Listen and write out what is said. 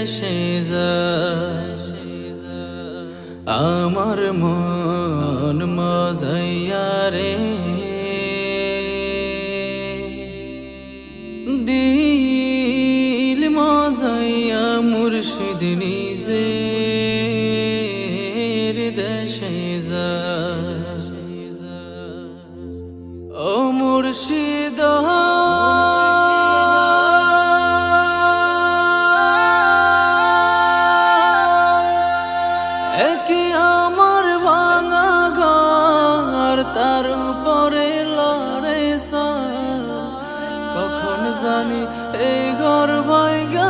দেশে যায়। আমার মন মজাইয়া রে দিল মজাইয়া মুর্শিদ নিজের দেশে যায়। ও মুর্শিদ একই আমার ভাঙা ঘর তার উপরে লড়ে কখন জানি এই ঘর ভাঙা